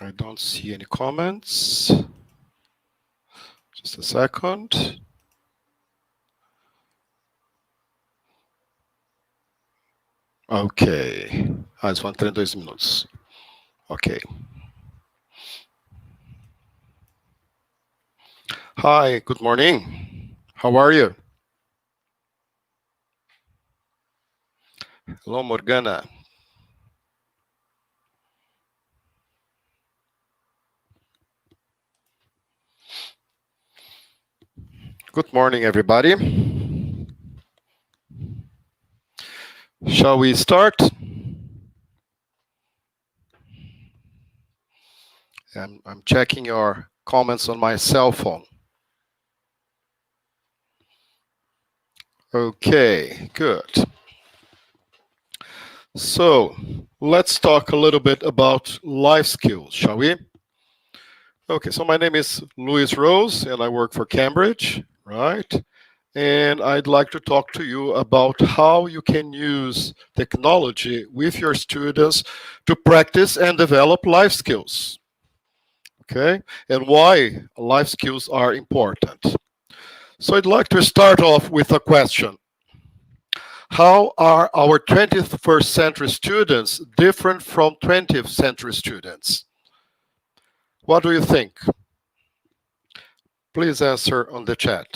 I don't see any comments. Just a second. Ok. Ah, eles vão entrar em 2 minutos. Ok. Hi, good morning. How are you? Hello, Morgana. Good morning, everybody. Shall we start? I'm checking your comments on my cell phone. Okay, good. So, let's talk a little bit about life skills, shall we? Okay, so my name is Luiz Rose, and I work for Cambridge, right? And I'd like to talk to you about how you can use technology with your students to practice and develop life skills. Okay, and why life skills are important. So I'd like to start off with a question. How are our 21st century students different from 20th century students? What do you think? Please answer on the chat.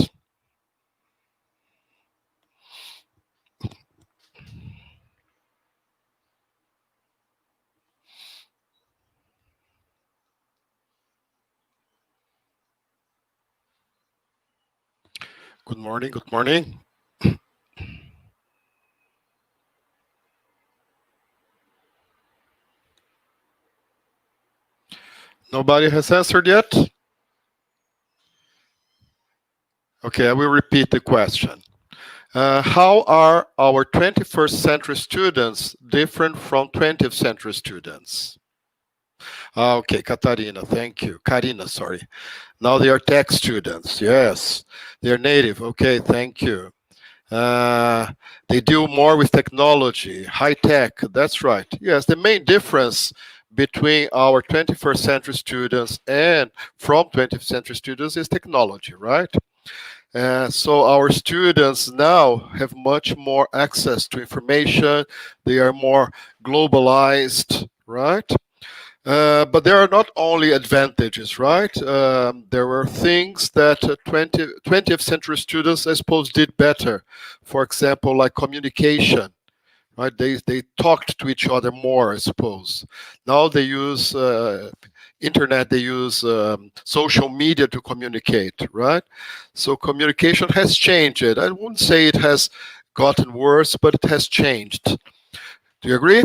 Good morning, good morning. Nobody has answered yet? Okay, I will repeat the question. How are our 21st century students different from 20th century students? Okay, Katarina, thank you. Karina, sorry. Now they are tech students. Yes, they're native. Okay, thank you. They deal more with technology, high tech. That's right. Yes, the main difference between our 21st century students and from 20th century students is technology, right? So our students now have much more access to information. They are more globalized, right? But there are not only advantages, right? There were things that 20th century students, I suppose, did better. For example, like communication, right? They talked to each other more, I suppose. Now they use internet, they use social media to communicate, right? So communication has changed. I wouldn't say it has gotten worse, but it has changed. Do you agree?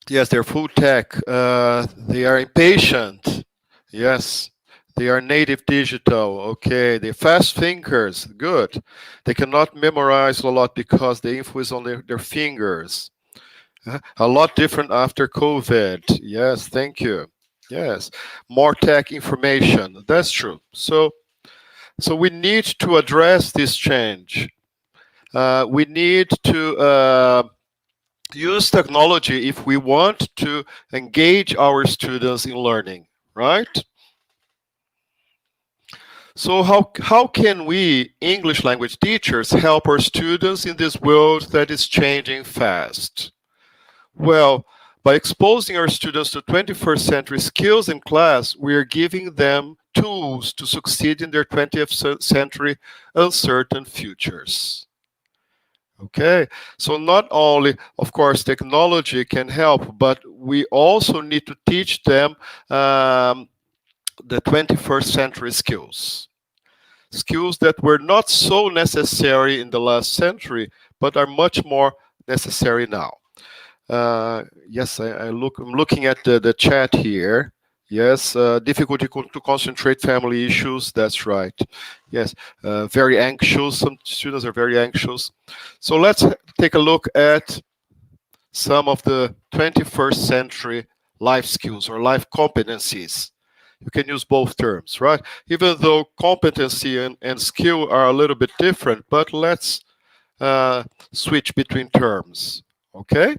Yes, they're full tech. They are impatient. Yes. They are native digital. Okay. They're fast thinkers. Good. They cannot memorize a lot because the info is on their fingers. A lot different after COVID. Yes, thank you. Yes. More tech information. That's true. So we need to address this change. We need to use technology if we want to engage our students in learning, right? So how can we, English language teachers, help our students in this world that is changing fast? Well, by exposing our students to 21st century skills in class, we are giving them tools to succeed in their 20th century uncertain futures. Okay, so not only, of course, technology can help, but we also need to teach them the 21st century skills. Skills that were not so necessary in the last century, but are much more necessary now. Yes, I'm looking at the chat here. Yes, difficulty to concentrate, family issues. That's right. Yes, very anxious. Some students are very anxious. So let's take a look at some of the 21st century life skills or life competencies. You can use both terms, right? Even though competency and skill are a little bit different, but let's switch between terms, okay?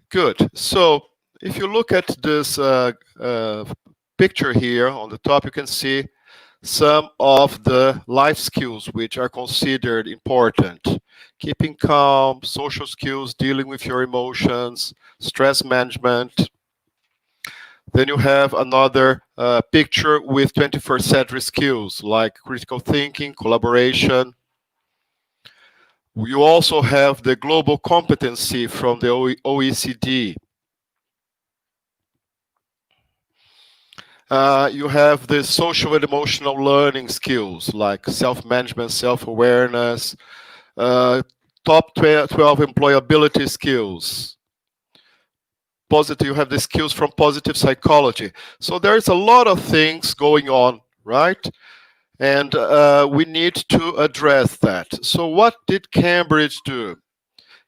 Good. So if you look at this picture here on the top, you can see some of the life skills which are considered important. Keeping calm, social skills, dealing with your emotions, stress management. Then you have another picture with 21st century skills like critical thinking, collaboration. You also have the global competency from the OECD. You have the social and emotional learning skills like self-management, self-awareness, top 12 employability skills. Positive, you have the skills from positive psychology. So there's a lot of things going on, right? And we need to address that. So what did Cambridge do?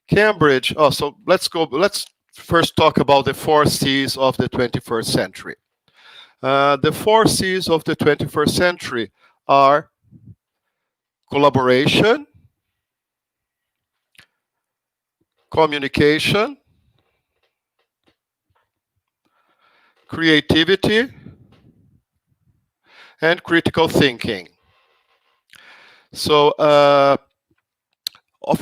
Cambridge, so let's first talk about the 4 C's of the 21st century. The 4 C's of the 21st century are collaboration, communication, creativity, and critical thinking. So, of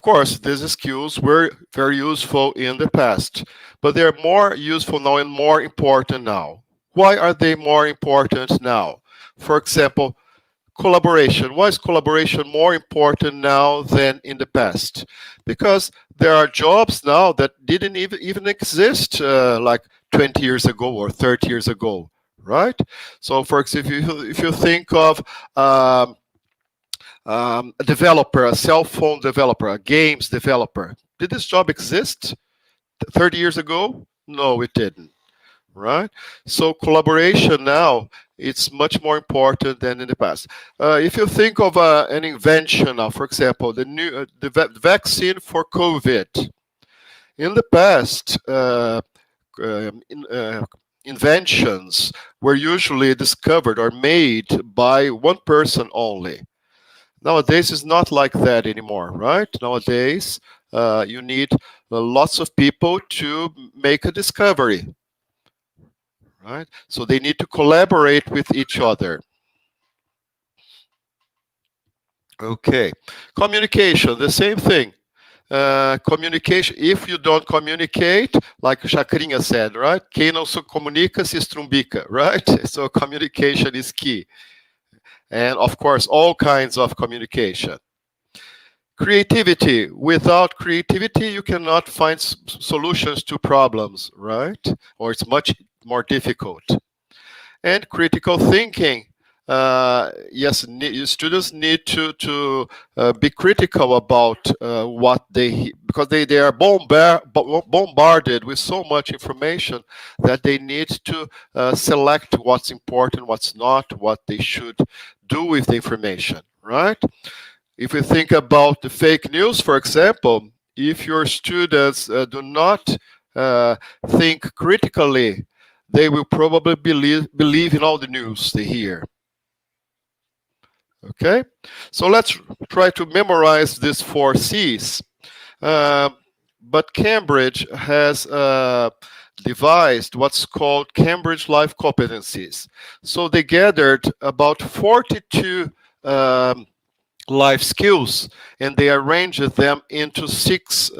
course, these skills were very useful in the past, but they're more useful now and more important now. Why are they more important now? For example, collaboration. Why is collaboration more important now than in the past? Because there are jobs now that didn't even exist like 20 years ago or 30 years ago, right? So, for example, if you think of a developer, a cell phone developer, a games developer, did this job exist 30 years ago? No, it didn't, right? So collaboration now, it's much more important than in the past. If you think of an invention now, for example, the vaccine for COVID. In the past, inventions were usually discovered or made by one person only. Nowadays, it's not like that anymore, right? Nowadays, you need lots of people to make a discovery, right? So they need to collaborate with each other. Okay, communication, the same thing. Communication, if you don't communicate, like Chacrinha said, right? Quem não se comunica se estrumbica, right? So communication is key. And of course, all kinds of communication. Creativity. Without creativity, you cannot find solutions to problems, right? Or it's much more difficult. And critical thinking. Yes, students need to be critical about what because they are bombarded with so much information that they need to select what's important, what's not, what they should do with the information, right? If we think about the fake news, for example, if your students do not think critically, they will probably believe in all the news they hear. Okay, so let's try to memorize these 4 C's. But Cambridge has devised what's called Cambridge Life Competencies. So they gathered about 42 life skills, and they arranged them into 6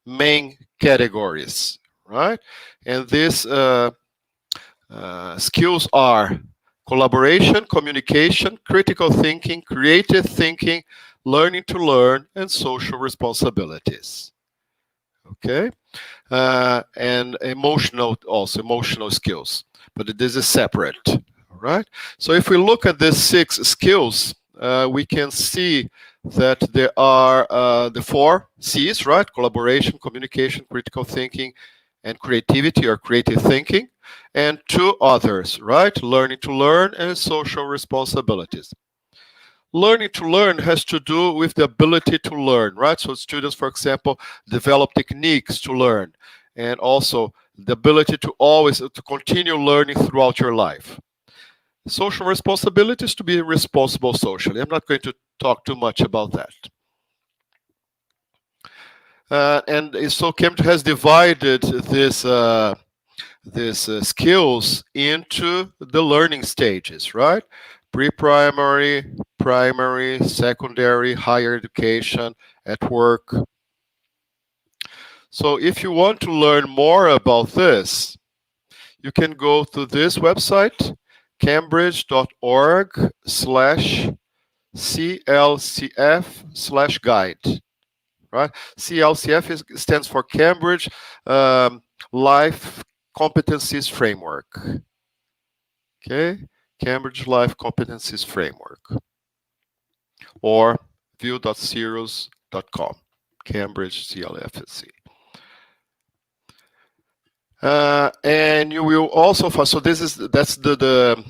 main categories, right? And these skills are collaboration, communication, critical thinking, creative thinking, learning to learn, and social responsibilities. Okay, and emotional skills, but this is separate. All right. So if we look at these 6 skills, we can see that there are the 4 C's, right? Collaboration, communication, critical thinking, and creativity or creative thinking, and 2 others, right? Learning to learn and social responsibilities. Learning to learn has to do with the ability to learn, right? So students, for example, develop techniques to learn, and also the ability to continue learning throughout your life. Social responsibility is to be responsible socially. I'm not going to talk too much about that. And so Cambridge has divided these skills into the learning stages, right? Pre-primary, primary, secondary, higher education, at work. So if you want to learn more about this, you can go to this website, cambridge.org/CLCF/guide, right? CLCF stands for Cambridge Life Competencies Framework. Okay, Cambridge Life Competencies Framework, or view.ceros.com, Cambridge CLFC. And you will also find, so that's the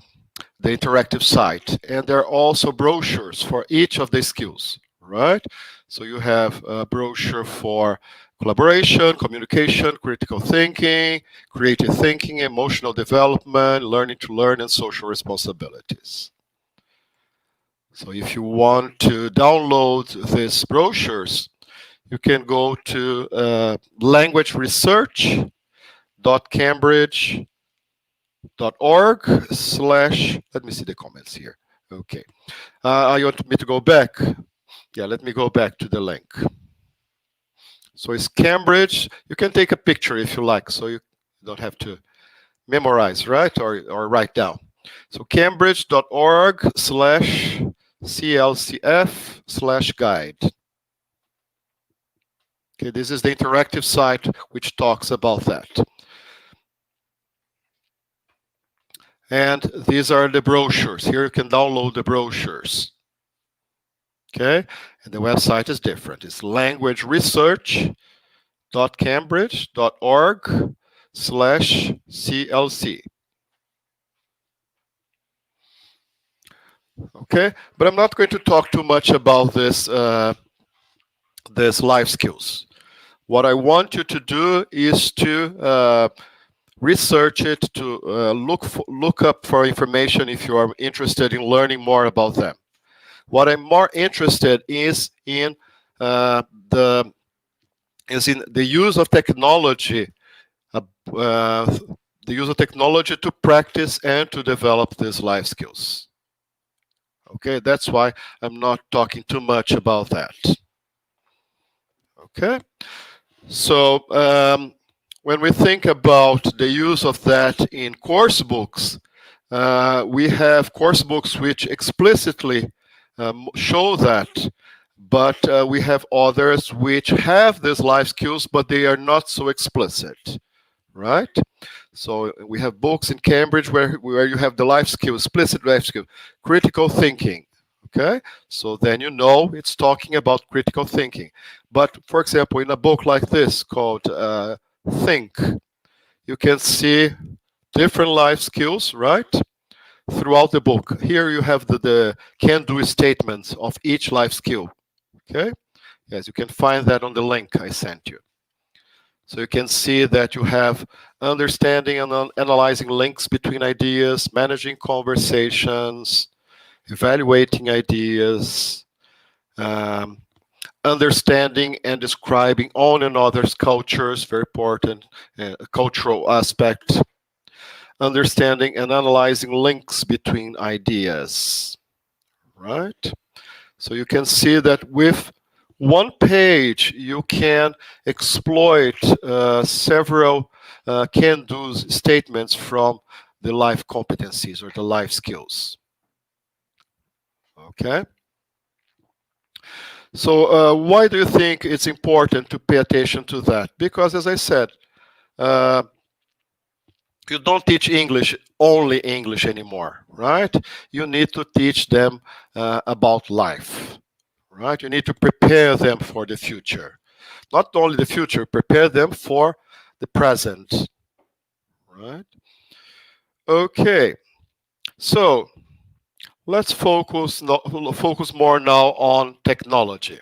interactive site, and there are also brochures for each of the skills, right? So you have a brochure for collaboration, communication, critical thinking, creative thinking, emotional development, learning to learn, and social responsibilities. So if you want to download these brochures, you can go to languageresearch.cambridge.org/ let me see the comments here. Okay. You want me to go back? Yeah, let me go back to the link. So it's Cambridge. You can take a picture if you like, so you don't have to memorize, right? Or write down. So cambridge.org/CLCF/guide. Okay, this is the interactive site which talks about that. And these are the brochures. Here you can download the brochures. Okay, and the website is different. It's languageresearch.cambridge.org/CLC. Okay, but I'm not going to talk too much about this life skills. What I want you to do is to research it, to look up for information if you are interested in learning more about them. What I'm more interested is in the use of technology, the use of technology to practice and to develop these life skills. Okay, that's why I'm not talking too much about that. Okay, so when we think about the use of that in course books, we have course books which explicitly show that, but we have others which have these life skills, but they are not so explicit, right? So we have books in Cambridge where you have the life skill, explicit life skill, critical thinking. Okay, so then you know it's talking about critical thinking. But for example, in a book like this called Think, you can see different life skills, right? Throughout the book. Here you have the can-do statements of each life skill. Okay, yes, you can find that on the link I sent you. So you can see that you have understanding and analyzing links between ideas, managing conversations, evaluating ideas, understanding and describing own and others' cultures, very important cultural aspect, understanding and analyzing links between ideas, right? So you can see that with one page, you can exploit several can-do statements from the life competencies or the life skills. Okay. So why do you think it's important to pay attention to that? Because as I said, you don't teach English, only English anymore, right? You need to teach them about life, right? You need to prepare them for the future. Not only the future, prepare them for the present, right? Okay, so let's focus more now on technology.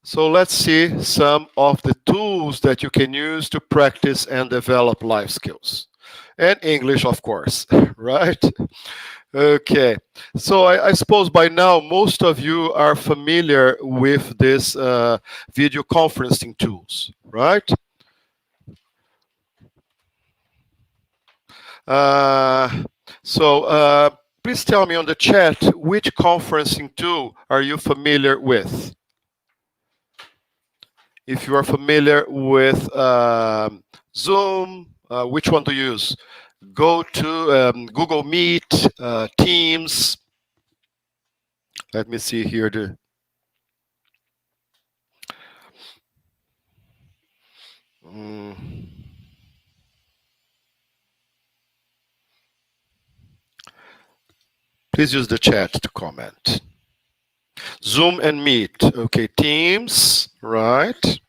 So let's see some of the tools that you can use to practice and develop life skills. And English, of course, right? Okay, so I suppose by now most of you are familiar with this video conferencing tools, right? Uh, so please tell me on the chat which conferencing tool are you familiar with? If you are familiar with Zoom, which one to use? Go to Google Meet, Teams. Let me see here. Mm, please use the chat to comment. Zoom and Meet. Okay, Teams, right?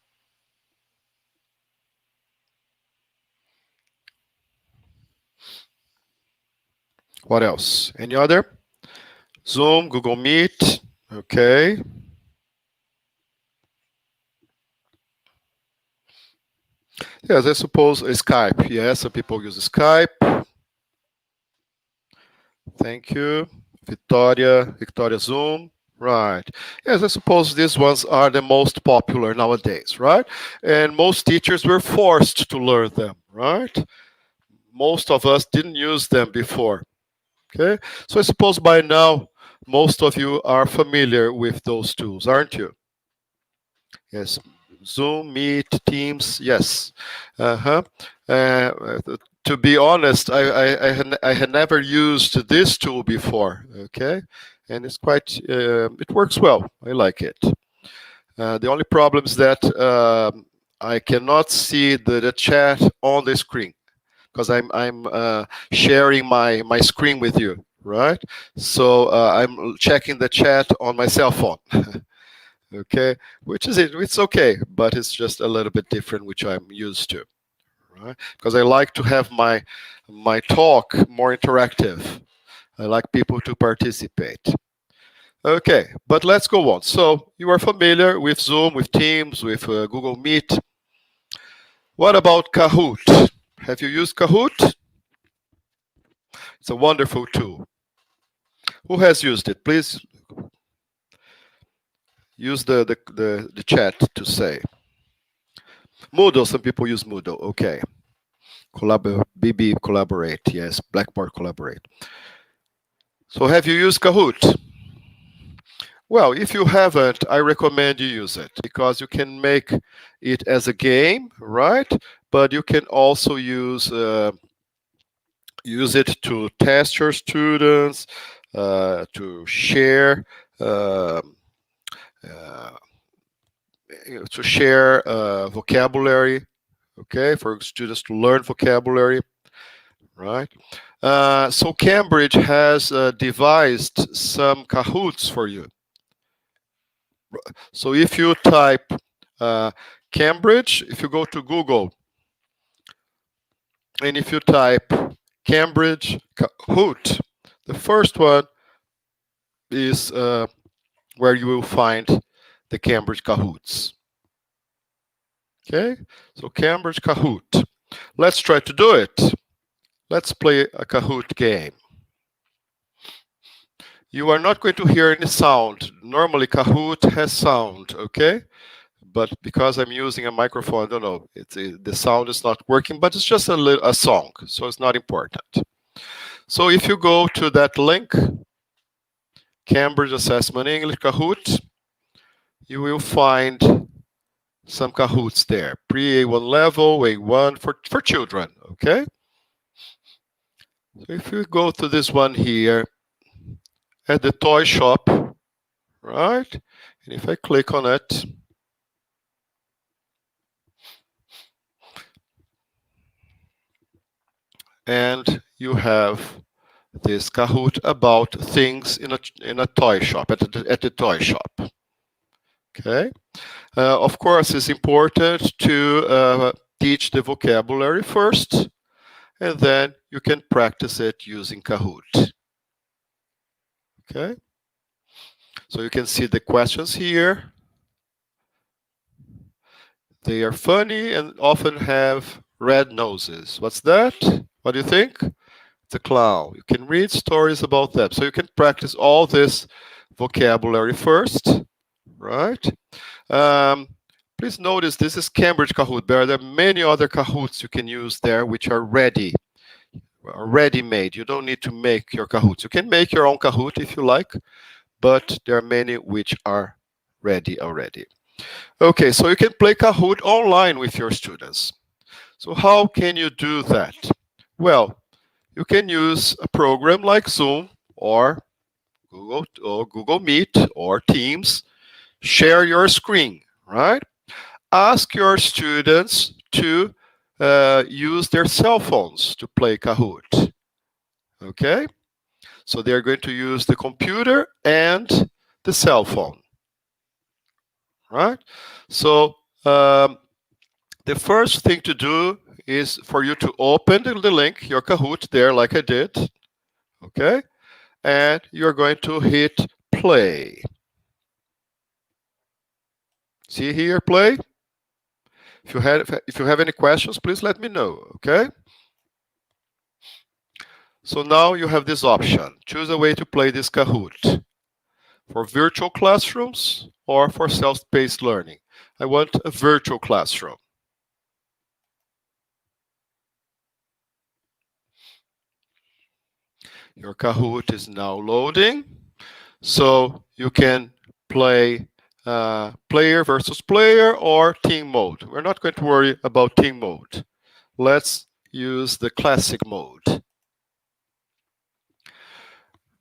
What else? Any other? Zoom, Google Meet. Okay. Yes, I suppose Skype. Yes, some people use Skype. Thank you. Victoria Zoom. Right. Yes, I suppose these ones are the most popular nowadays, right? And most teachers were forced to learn them, right? Most of us didn't use them before. Okay. So I suppose by now, most of you are familiar with those tools, aren't you? Yes. Zoom, Meet, Teams, yes. Uh-huh. To be honest, I had never used this tool before, okay? And it's quite, it works well. I like it. The only problem is that I cannot see the chat on the screen because I'm sharing my screen with you, right? So I'm checking the chat on my cell phone. Okay, which is it's okay, but it's just a little bit different, which I'm used to, right? Because I like to have my talk more interactive. I like people to participate. Okay, but let's go on. So you are familiar with Zoom, with Teams, with Google Meet. What about Kahoot? Have you used Kahoot? It's a wonderful tool. Who has used it? Please use the chat to say. Moodle, some people use Moodle. Okay. BB collaborate, yes, Blackboard collaborate. So have you used Kahoot? Well, if you haven't, I recommend you use it because you can make it as a game, right? But you can also use it to test your students, to share, um, uh, vocabulary, okay, for students to learn vocabulary, right? So Cambridge has devised some Kahoots for you. So if you type Cambridge, if you go to Google, and if you type Cambridge Kahoot, the first one is where you will find the Cambridge Kahoots. Okay, so Cambridge Kahoot. Let's try to do it. Let's play a Kahoot game. You are not going to hear any sound. Normally Kahoot has sound, okay? But because I'm using a microphone, I don't know, the sound is not working, but it's just a song, so it's not important. So if you go to that link, Cambridge Assessment English Kahoot, you will find some Kahoots there. Pre-A1 level, A1 for children, okay? So if you go to this one here, at the toy shop, right? And if I click on it, and you have this Kahoot about things in a toy shop, at the toy shop. Okay. Of course, it's important to teach the vocabulary first, and then you can practice it using Kahoot. Okay. So you can see the questions here. They are funny and often have red noses. What's that? What do you think? It's a clown. You can read stories about them. So you can practice all this vocabulary first, right? Please notice this is Cambridge Kahoot. There are many other Kahoots you can use there which are ready-made. You don't need to make your Kahoots. You can make your own Kahoot if you like, but there are many which are ready already. Okay, so you can play Kahoot online with your students. So how can you do that? Well, you can use a program like Zoom or Google Meet or Teams. Share your screen, right? Ask your students to use their cell phones to play Kahoot. Okay? So they're going to use the computer and the cell phone, right? So the first thing to do is for you to open the link, your Kahoot there like I did, okay? And you're going to hit play. See here, play? If you have any questions, please let me know, okay? So now you have this option. Choose a way to play this Kahoot. For virtual classrooms or for self-paced learning. I want a virtual classroom. Your Kahoot is now loading. So you can play player versus player or team mode. We're not going to worry about team mode. Let's use the classic mode.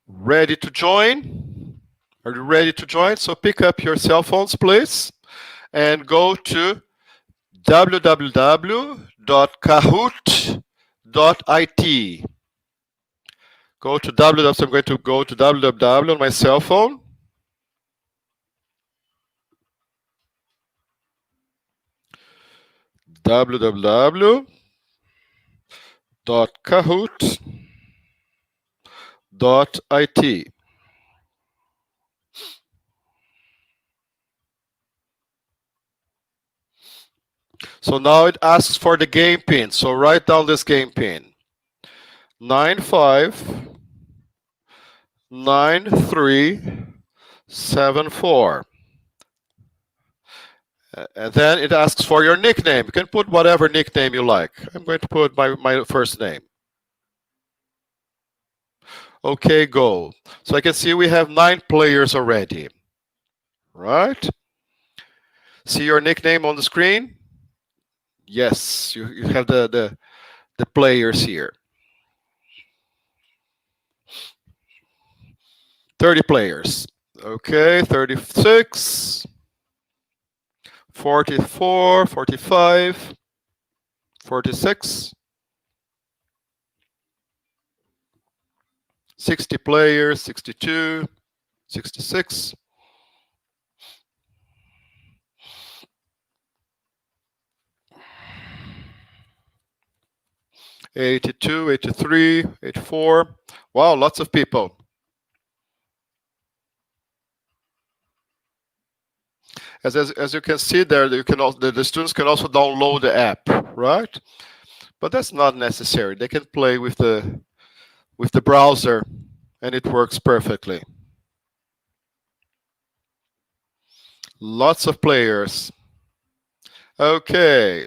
Ready to join? Are you ready to join? So pick up your cell phones, please, and go to www.kahoot.it. Go to www. So I'm going to go to www on my cell phone. www.kahoot.it. So now it asks for the game pin. So write down this game pin. 959374. And then it asks for your nickname. You can put whatever nickname you like. I'm going to put my first name. Okay, go. So I can see we have 9 players already. Right? See your nickname on the screen? Yes, you have the players here. 30 players. Okay, 36, 44, 45, 46, 60 players, 62, 66. 82, 83, 84. Wow, lots of people. As you can see there, you can also, the students can also download the app, right? But that's not necessary. They can play with the browser, and it works perfectly. Lots of players. Okay,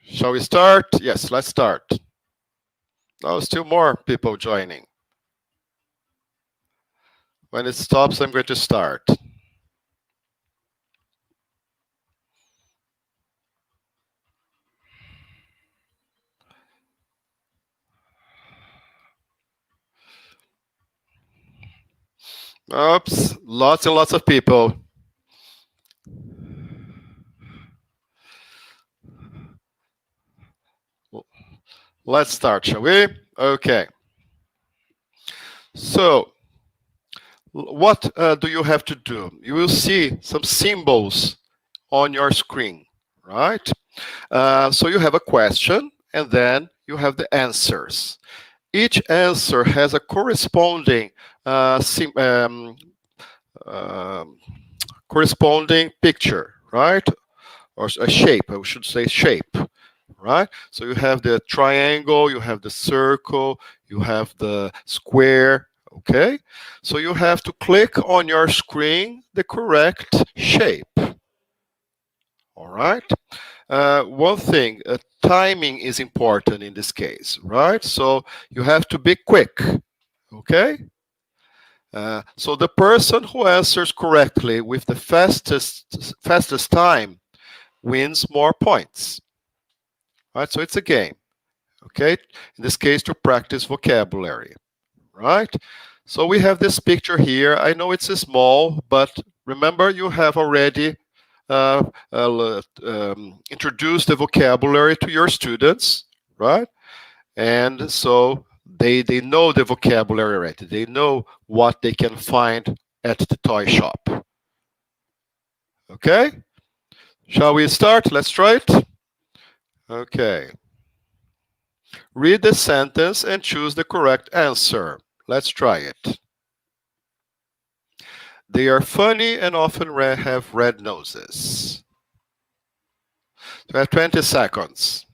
shall we start? Yes, let's start. Oh, still more people joining. When it stops, I'm going to start. Oops, lots and lots of people. Let's start, shall we? Okay. So, what do you have to do? You will see some symbols on your screen, right? So you have a question, and then you have the answers. Each answer has a corresponding corresponding picture, right? Or a shape, I should say shape. right? So you have the triangle, you have the circle, you have the square, okay? So you have to click on your screen the correct shape, all right? One thing, timing is important in this case, right? So you have to be quick, okay? So the person who answers correctly with the fastest time wins more points, right? So it's a game, okay? In this case, to practice vocabulary, right? So we have this picture here. I know it's small, but remember you have already introduced the vocabulary to your students, right? And so they know the vocabulary already. They know what they can find at the toy shop. Okay? Shall we start? Let's try it. Okay. Read the sentence and choose the correct answer. Let's try it. They are funny and often have red noses. So we have 20 seconds.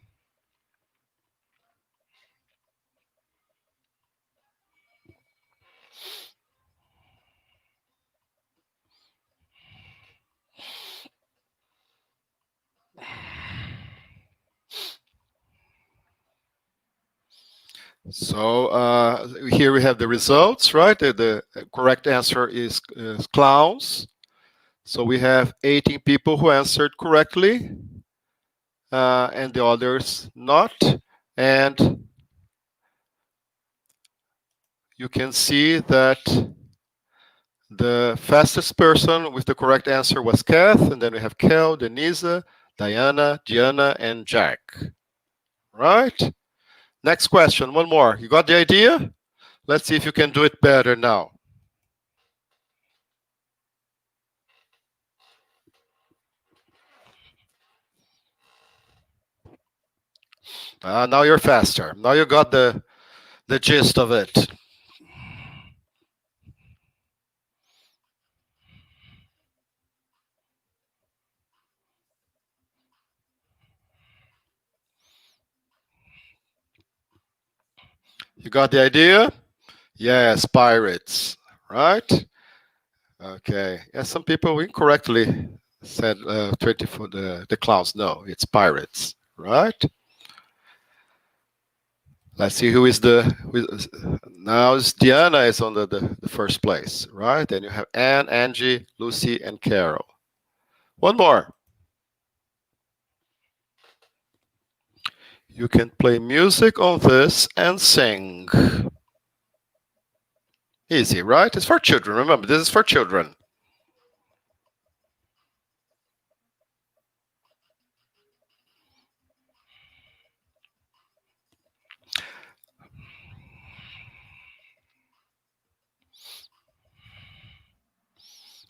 So here we have the results, right? The correct answer is clowns. So we have 18 people who answered correctly, and the others not. And you can see that the fastest person with the correct answer was Kath, and then we have Kel, Denise, Diana, Diana, and Jack. Right? Next question, one more. You got the idea? Let's see if you can do it better now. Now you're faster. Now you got the gist of it. You got the idea? Yes, pirates, right? Okay. Yeah, some people incorrectly said 20 for the clowns. No, it's pirates, right? Let's see who is now is Diana is on the first place, right? Then you have Anne, Angie, Lucy, and Carol. One more. You can play music on this and sing. Easy, right? It's for children. Remember, this is for children.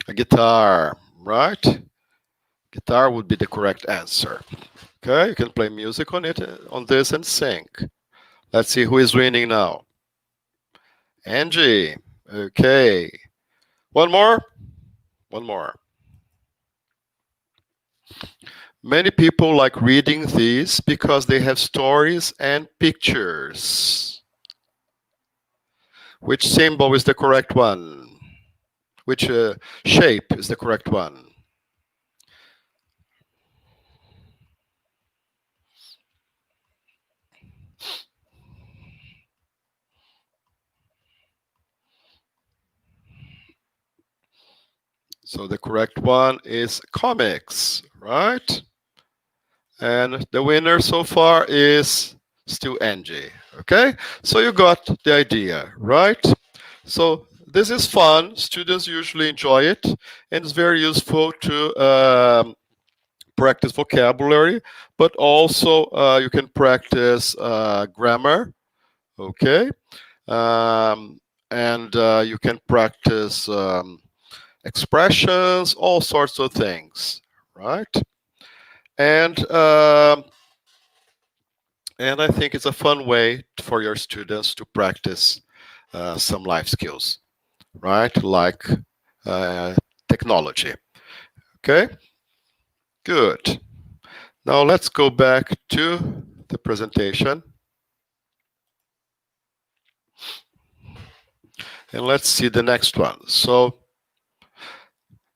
A guitar, right? Guitar would be the correct answer. Okay, you can play music on it, on this, and sing. Let's see who is winning now. Angie. Okay. One more. One more. Many people like reading these because they have stories and pictures. Which symbol is the correct one? Which shape is the correct one? So the correct one is comics, right? And the winner so far is still Angie. Okay, so you got the idea, right? So this is fun. Students usually enjoy it, and it's very useful to practice vocabulary, but also you can practice grammar. Okay, and you can practice expressions, all sorts of things, right? And I think it's a fun way for your students to practice some life skills, right? Like technology. Okay, good. Now let's go back to the presentation. And let's see the next one. So,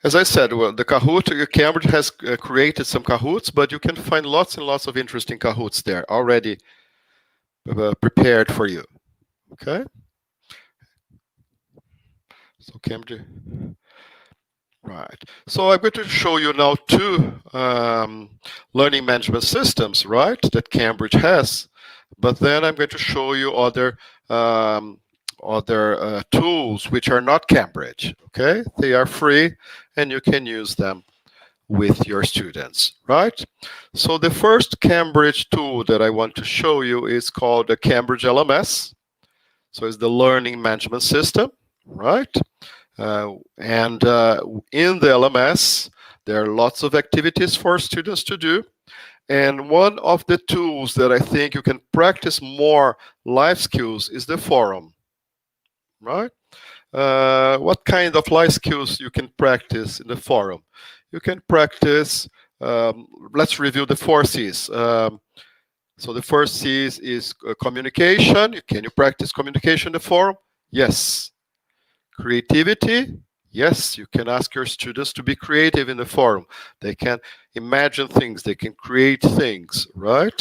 as I said, well, the Kahoot, Cambridge has created some Kahoots, but you can find lots and lots of interesting Kahoots there already prepared for you. Okay? So Cambridge. Right. So I'm going to show you now two learning management systems, right, that Cambridge has. But then I'm going to show you other tools which are not Cambridge. Okay, they are free, and you can use them with your students, right? So the first Cambridge tool that I want to show you is called the Cambridge LMS. So it's the learning management system, right? In the LMS, there are lots of activities for students to do. And one of the tools that I think you can practice more life skills is the forum, right? What kind of life skills you can practice in the forum? You can practice, let's review the 4 C's. So the first C is communication. Can you practice communication in the forum? Yes. Creativity, yes, you can ask your students to be creative in the forum. They can imagine things, they can create things, right?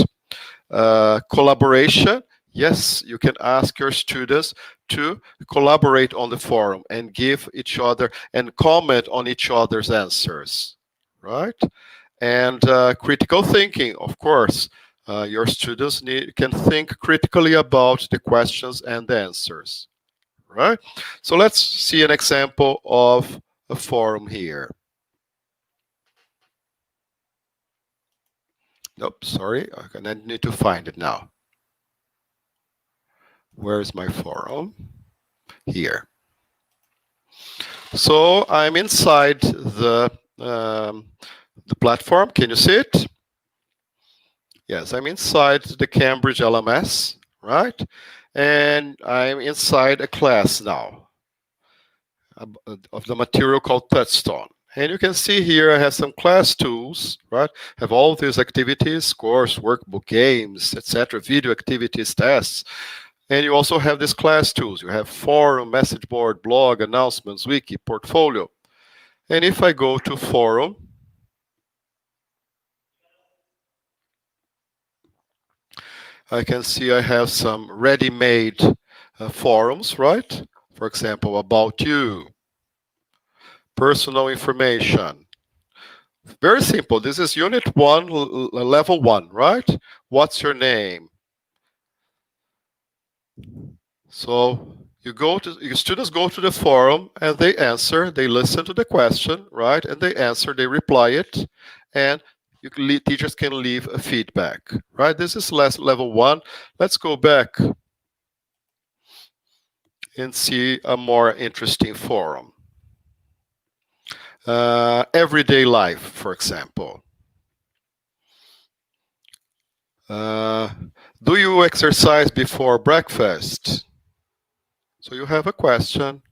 Collaboration, yes, you can ask your students to collaborate on the forum and give each other and comment on each other's answers, right? And critical thinking, of course. Your students can think critically about the questions and the answers. Right? So let's see an example of a forum here. Nope, sorry, I need to find it now. Where is my forum? Here. So I'm inside the platform. Can you see it? Yes, I'm inside the Cambridge LMS, right? And I'm inside a class now of the material called Touchstone. And you can see here I have some class tools, right? Have all these activities, course, workbook, games, etc., video activities, tests. And you also have these class tools. You have forum, message board, blog, announcements, wiki, portfolio. And if I go to forum, I can see I have some ready-made forums, right? For example, about you, personal information. Very simple. This is unit 1, level 1, right? What's your name? So your students go to the forum and they answer, they listen to the question, right? And they answer, they reply it, and teachers can leave a feedback, right? This is level 1. Let's go back and see a more interesting forum. Everyday life, for example. Do you exercise before breakfast? So you have a question,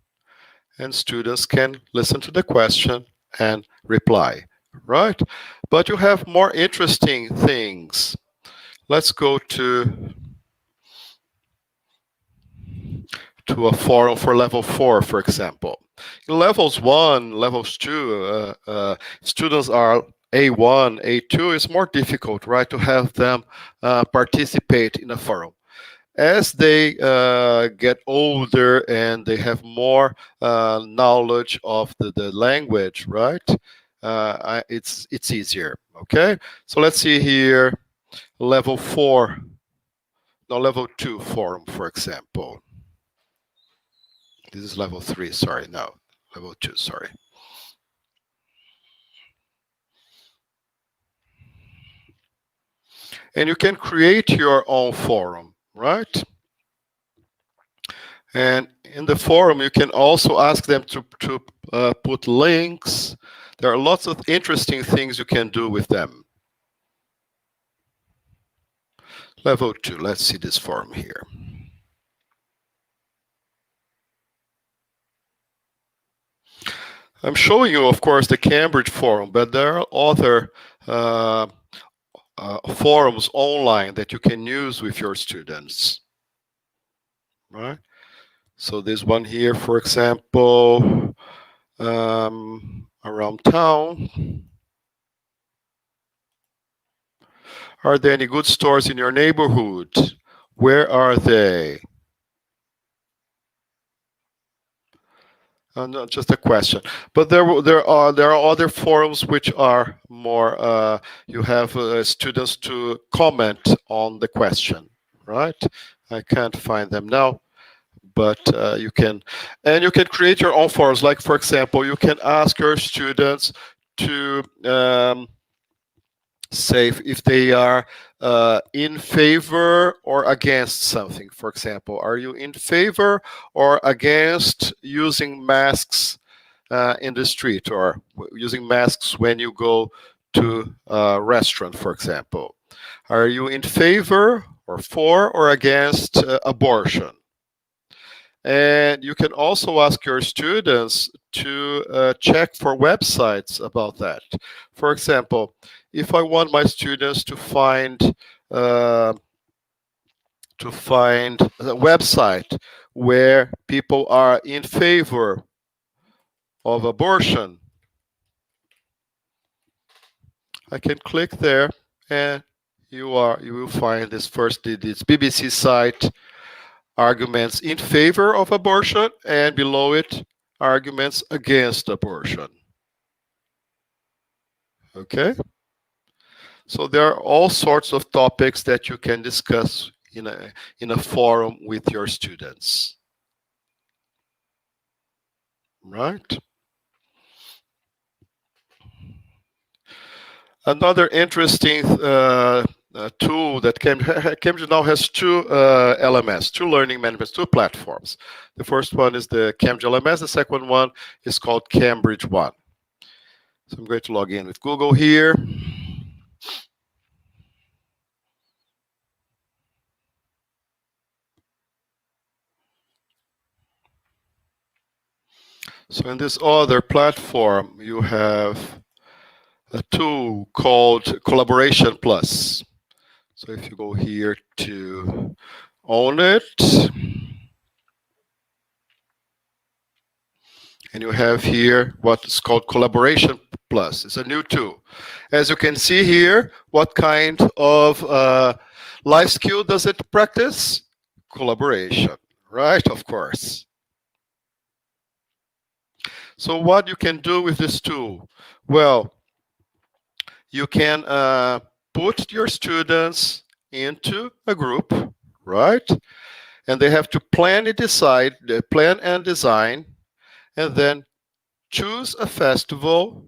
and students can listen to the question and reply, right? But you have more interesting things. Let's go to a forum for level 4, for example. In levels 1, levels 2, students are A1, A2. It's more difficult, right, to have them participate in a forum. As they get older and they have more knowledge of the language, right? It's easier. Okay, so let's see here, level 4, no, level 2 forum, for example. This is level 3. Sorry, no, level 2. Sorry. And you can create your own forum, right? And in the forum, you can also ask them to put links. There are lots of interesting things you can do with them. Level 2, let's see this forum here. I'm showing you, of course, the Cambridge forum, but there are other forums online that you can use with your students, right? So this one here, for example, around town. Are there any good stores in your neighborhood? Where are they? No, just a question. But there are other forums which are more. You have students to comment on the question, right? I can't find them now, but you can, and you can create your own forums. Like for example, you can ask your students to say if they are in favor or against something. For example, are you in favor or against using masks in the street, or using masks when you go to a restaurant, for example? Are you in favor or for or against abortion? And you can also ask your students to check for websites about that. For example, if I want my students to find a website where people are in favor of abortion, I can click there, and you will find this BBC site, arguments in favor of abortion, and below it, arguments against abortion. Okay? So there are all sorts of topics that you can discuss in a forum with your students. Right? Another interesting tool that Cambridge now has two LMS, two learning management, two platforms. The first one is the Cambridge LMS. The second one is called Cambridge One. So I'm going to log in with Google here. So in this other platform, you have a tool called Collaboration Plus. So if you go here to own it, and you have here what is called Collaboration Plus. It's a new tool. As you can see here, what kind of life skill does it practice? Collaboration, right? Of course. So what you can do with this tool? Well, you can put your students into a group, right? And they have to plan and design, and then choose a festival,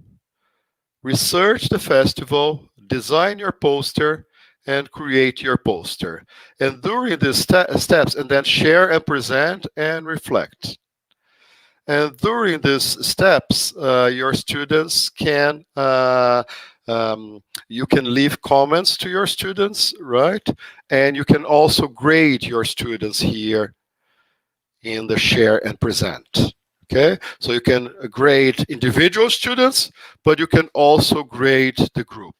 research the festival, design your poster, and create your poster. And during these steps, and then share and present and reflect. And during these steps, your students can, you can leave comments to your students, right? And you can also grade your students here in the share and present. Okay, so you can grade individual students, but you can also grade the group.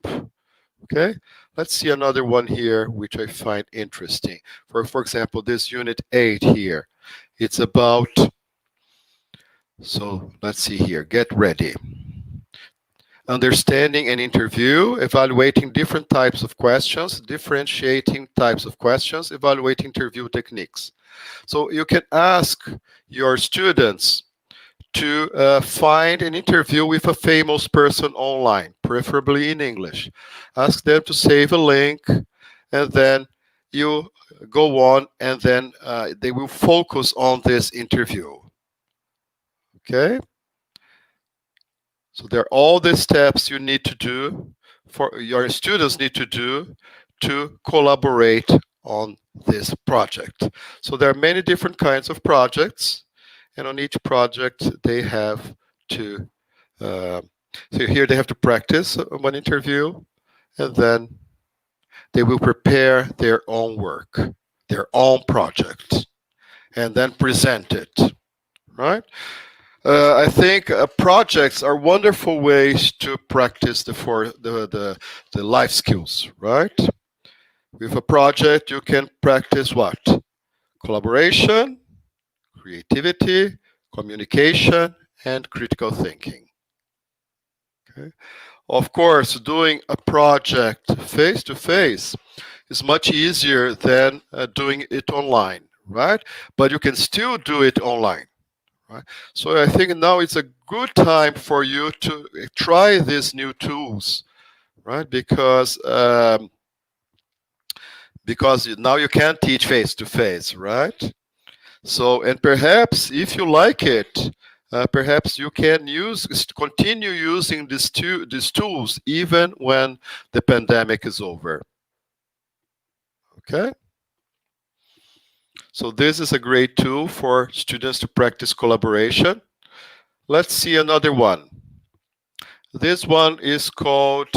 Okay, let's see another one here, which I find interesting. For example, this unit 8 here, it's about, so let's see here, get ready. Understanding an interview, evaluating different types of questions, differentiating types of questions, evaluating interview techniques. So you can ask your students to find an interview with a famous person online, preferably in English. Ask them to save a link, and then you go on, and then they will focus on this interview. Okay? So there are all the steps you need to do, for your students need to do, to collaborate on this project. So there are many different kinds of projects, and on each project they have to, so here they have to practice one interview, and then they will prepare their own work, their own project, and then present it, right? I think projects are wonderful ways to practice the life skills, right? With a project, you can practice what? Collaboration, creativity, communication, and critical thinking. Okay? Of course, doing a project face to face is much easier than doing it online, right? But you can still do it online. Right? So I think now it's a good time for you to try these new tools, right? Because now you can teach face to face, right? So, and perhaps if you like it, perhaps you can continue using these tools even when the pandemic is over. Okay. So this is a great tool for students to practice collaboration. Let's see another one. This one is called,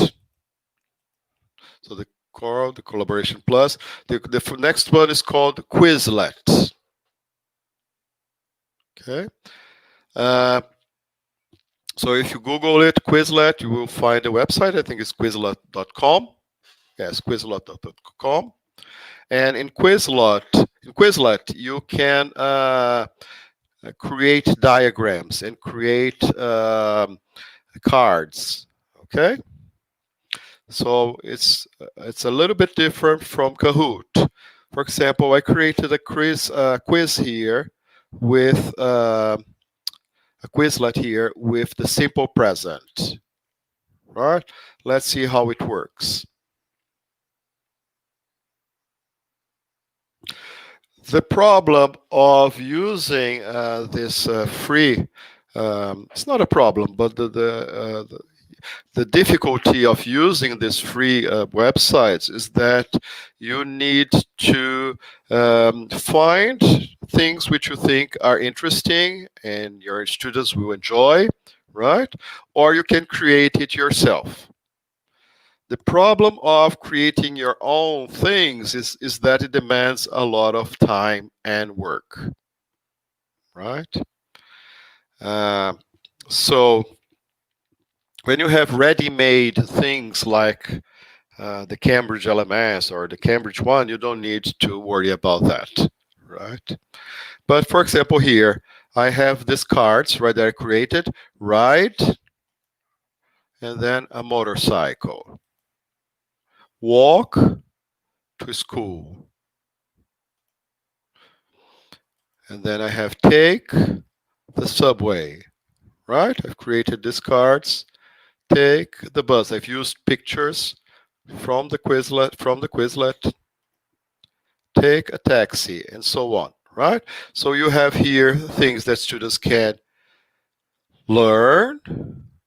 so the Coral, the Collaboration Plus. The next one is called Quizlet. Okay. Uh, so if you Google it, Quizlet, you will find a website. I think it's Quizlet.com. Yes, Quizlet.com. And in Quizlet, you can create diagrams and create cards. Okay. So it's a little bit different from Kahoot. For example, I created a quiz here with a Quizlet here with the simple present. Right? Let's see how it works. The problem of using this free, it's not a problem, but the difficulty of using these free websites is that you need to find things which you think are interesting and your students will enjoy, right? Or you can create it yourself. The problem of creating your own things is that it demands a lot of time and work, right? Uh, so when you have ready-made things like the Cambridge LMS or the Cambridge one, you don't need to worry about that, right? But for example, here I have these cards, right, that I created: ride, and then a motorcycle, walk to school, and then I have take the subway, right? I've created these cards. Take the bus. I've used pictures from the Quizlet. Take a taxi, and so on, right? So you have here things that students can learn,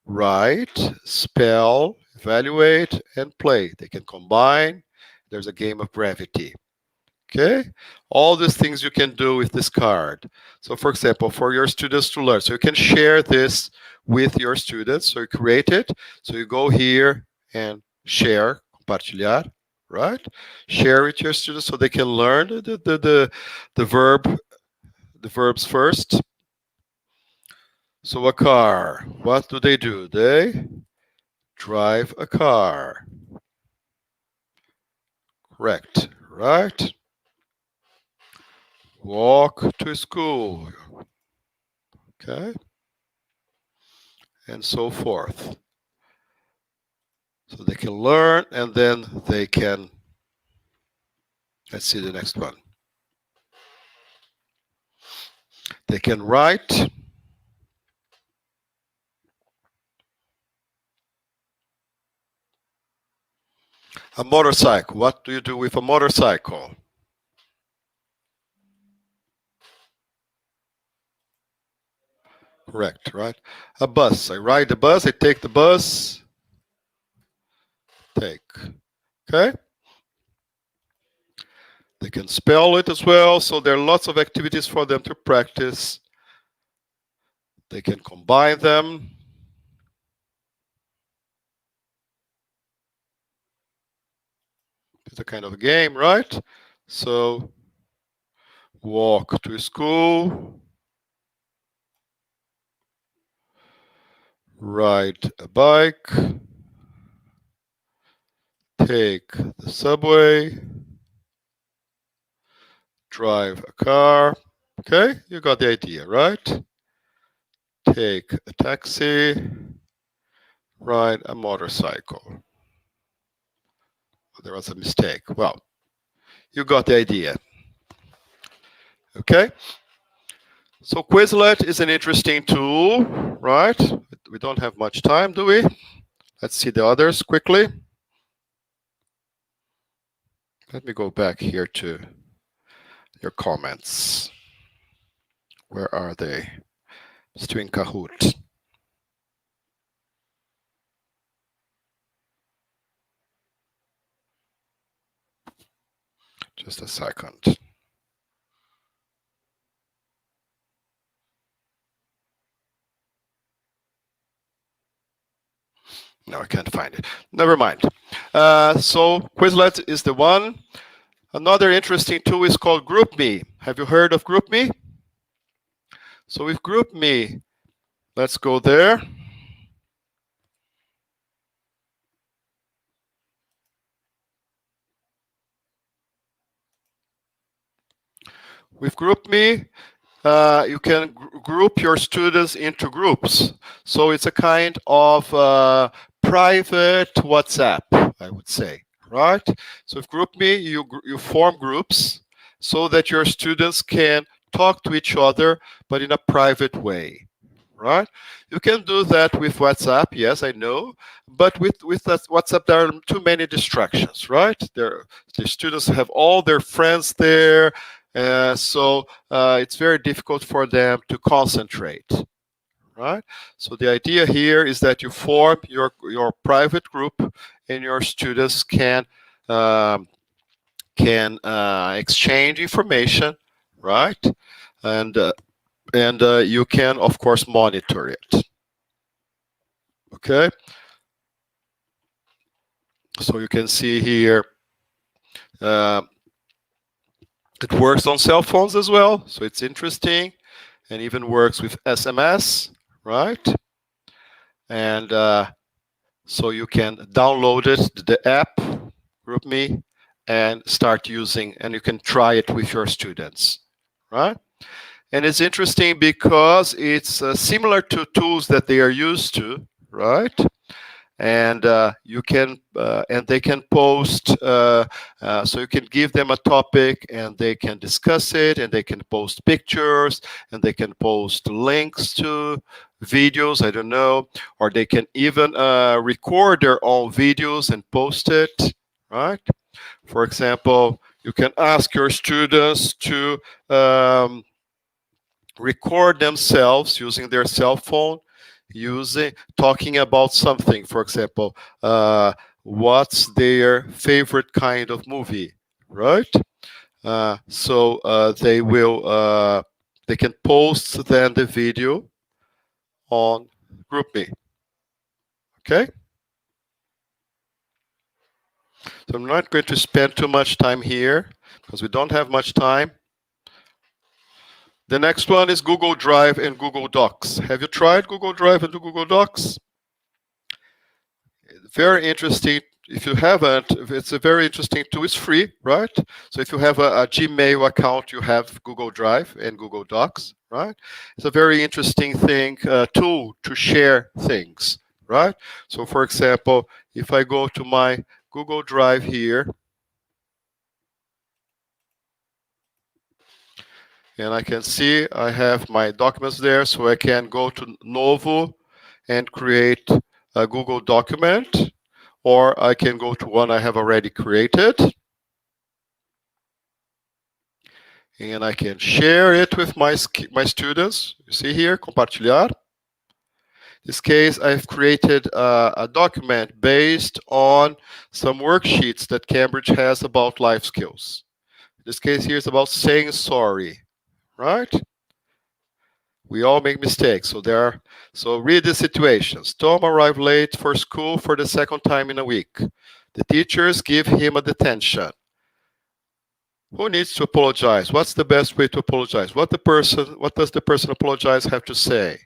write, spell, evaluate, and play. They can combine. There's a game of brevity. Okay, all these things you can do with this card. So for example, for your students to learn, so you can share this with your students. So you create it. So you go here and share, compartilhar, right? Share with your students so they can learn the verbs first. So a car, what do? They drive a car. Correct, right? Walk to school. Okay. And so forth. So they can learn and then they can, let's see the next one. They can write. A motorcycle. What do you do with a motorcycle? Correct, right? A bus. I ride the bus, I take the bus. Take. Okay? They can spell it as well, so there are lots of activities for them to practice. They can combine them. It's a kind of a game, right? So, walk to school. ride a bike, take the subway, drive a car. Okay, you got the idea, right? Take a taxi, ride a motorcycle. There was a mistake. Well, you got the idea. Okay? So Quizlet is an interesting tool, right? We don't have much time, do we? Let's see the others quickly. Let me go back here to your comments. Where are they? Still in Kahoot. Just a second. No, I can't find it. Never mind. So Quizlet is the one. Another interesting tool is called GroupMe. Have you heard of GroupMe? So with GroupMe, let's go there. With GroupMe, you can group your students into groups. So it's a kind of private WhatsApp, I would say, right? So with GroupMe, you form groups so that your students can talk to each other, but in a private way, right? You can do that with WhatsApp, yes, I know, but with that WhatsApp, there are too many distractions, right? The students have all their friends there, so it's very difficult for them to concentrate, right? So the idea here is that you form your private group, and your students can exchange information, right? And you can, of course, monitor it. Okay. So you can see here. It works on cell phones as well, so it's interesting, and even works with SMS, right? And so you can download it, the app, GroupMe, and start using, and you can try it with your students, right? And it's interesting because it's similar to tools that they are used to, right? And you can and they can post, so you can give them a topic and they can discuss it, and they can post pictures, and they can post links to videos, I don't know, or they can even record their own videos and post it, right? For example, you can ask your students to record themselves using their cell phone, talking about something. For example, what's their favorite kind of movie, right? So they can post then the video on GroupMe. Okay. So I'm not going to spend too much time here because we don't have much time. The next one is Google Drive and Google Docs. Have you tried Google Drive and Google Docs? Very interesting. If you haven't, it's a very interesting tool. It's free, right? So if you have a Gmail account, you have Google Drive and Google Docs, right? It's a very interesting tool to share things, right? So for example, if I go to my Google Drive here, and I can see I have my documents there, so I can go to Novo and create a Google document, or I can go to one I have already created, and I can share it with my students. You see here, compartilhar. In this case, I've created a document based on some worksheets that Cambridge has about life skills. In this case here, it's about saying sorry, right? We all make mistakes. So read the situations. Tom arrived late for school for the second time in a week. The teachers give him a detention. Who needs to apologize? What's the best way to apologize? What does the person apologize have to say?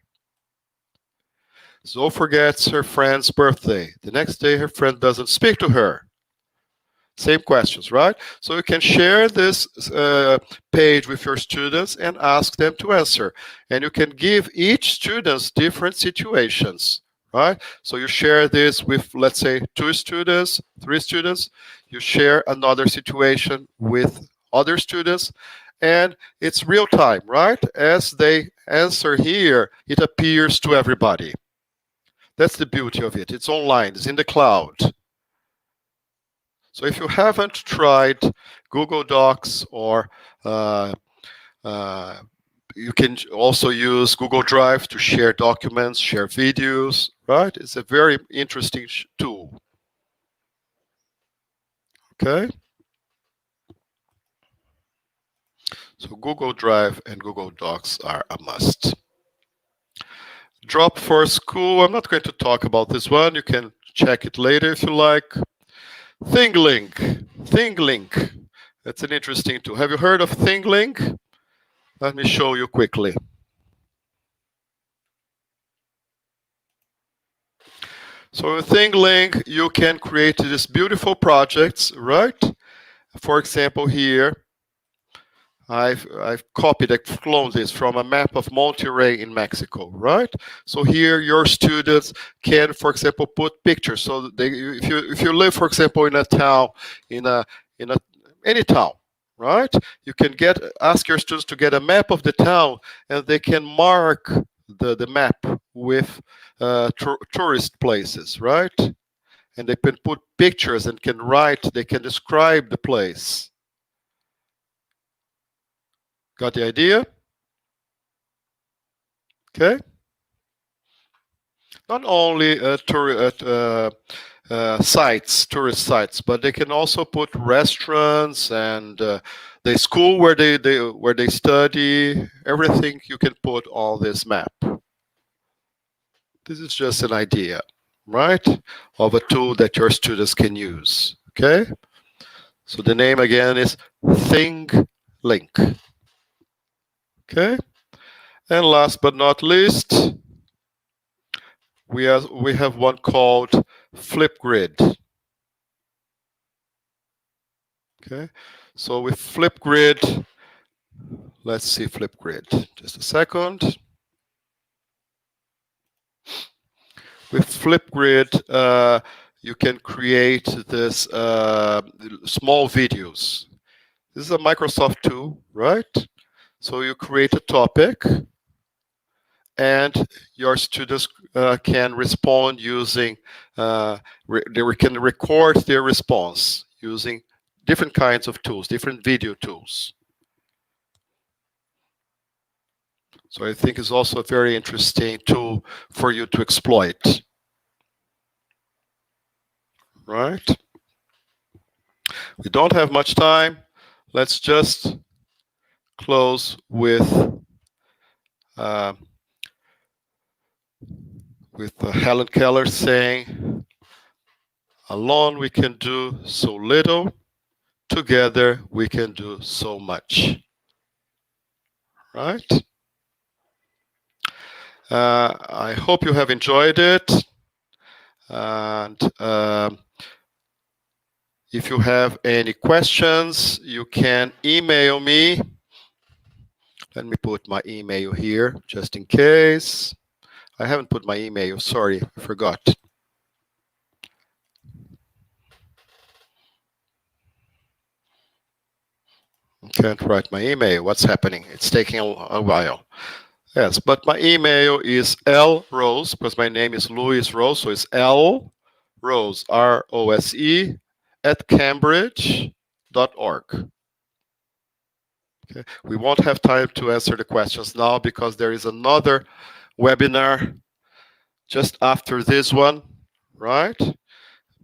Zoe forgets her friend's birthday. The next day, her friend doesn't speak to her. Same questions, right? So you can share this page with your students and ask them to answer. And you can give each students different situations, right? So you share this with, let's say, 2 students, 3 students. You share another situation with other students. And it's real time, right? As they answer here, it appears to everybody. That's the beauty of it. It's online, it's in the cloud. So if you haven't tried Google Docs, or uh, uh, you can also use Google Drive to share documents, share videos, right? It's a very interesting tool. Okay? So Google Drive and Google Docs are a must. Drop for School, I'm not going to talk about this one. You can check it later if you like. ThingLink. ThingLink. That's an interesting tool. Have you heard of ThingLink? Let me show you quickly. So with ThingLink, you can create these beautiful projects, right? For example, here, I've copied, I've cloned this from a map of Monterrey in Mexico, right? So here, your students can, for example, put pictures. So that if you live, for example, in a town, in any town, right? You can ask your students to get a map of the town, and they can mark the map with tourist places, right? And they can put pictures and can write, they can describe the place. Got the idea? Okay. Not only sites, tourist sites, but they can also put restaurants and the school where they study. Everything you can put on this map. This is just an idea, right, of a tool that your students can use. Okay. So the name again is ThingLink. Okay. And last but not least, we have one called Flipgrid. Okay, so with Flipgrid, let's see Flipgrid. Just a second. With Flipgrid, you can create this small videos. This is a Microsoft tool, right? So you create a topic, and your students can respond using, they can record their response using different kinds of tools, different video tools. So I think it's also a very interesting tool for you to exploit. Right? We don't have much time. Let's just close with Helen Keller saying, "Alone we can do so little, together we can do so much." Right? I hope you have enjoyed it. And if you have any questions, you can email me. Let me put my email here, just in case. I haven't put my email, sorry, I forgot. Can't write my email, what's happening? It's taking a while. Yes, but my email is lrose, because my name is Luiz Rose, so it's lrose, R-O-S-E, @cambridge.org. Okay. We won't have time to answer the questions now because there is another webinar just after this one, right?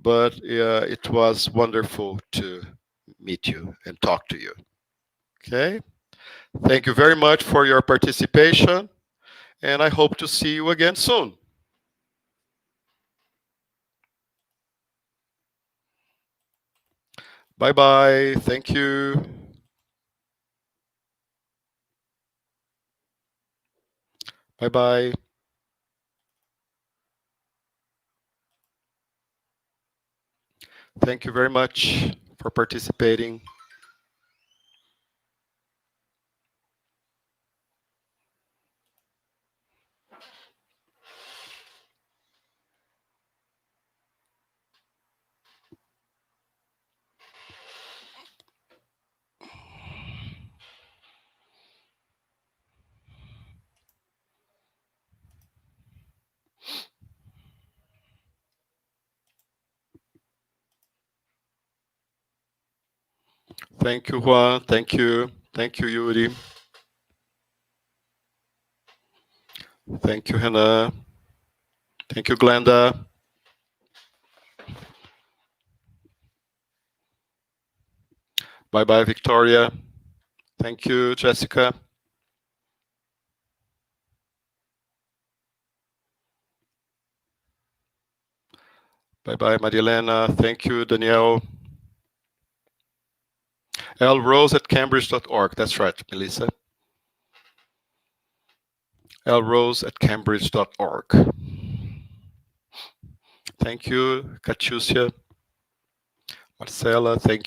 But it was wonderful to meet you and talk to you. Okay. Thank you very much for your participation, and I hope to see you again soon. Bye-bye. Thank you. Bye-bye. Thank you very much for participating. Thank you, Juan. Thank you. Thank you, Yuri. Thank you, Renan. Thank you, Glenda. Bye-bye, Victoria. Thank you, Jessica. Bye-bye, Marilena. Thank you, Danielle. lrose@cambridge.org. That's right, Melissa. lrose@cambridge.org. Thank you, Katiusia. Marcela, thank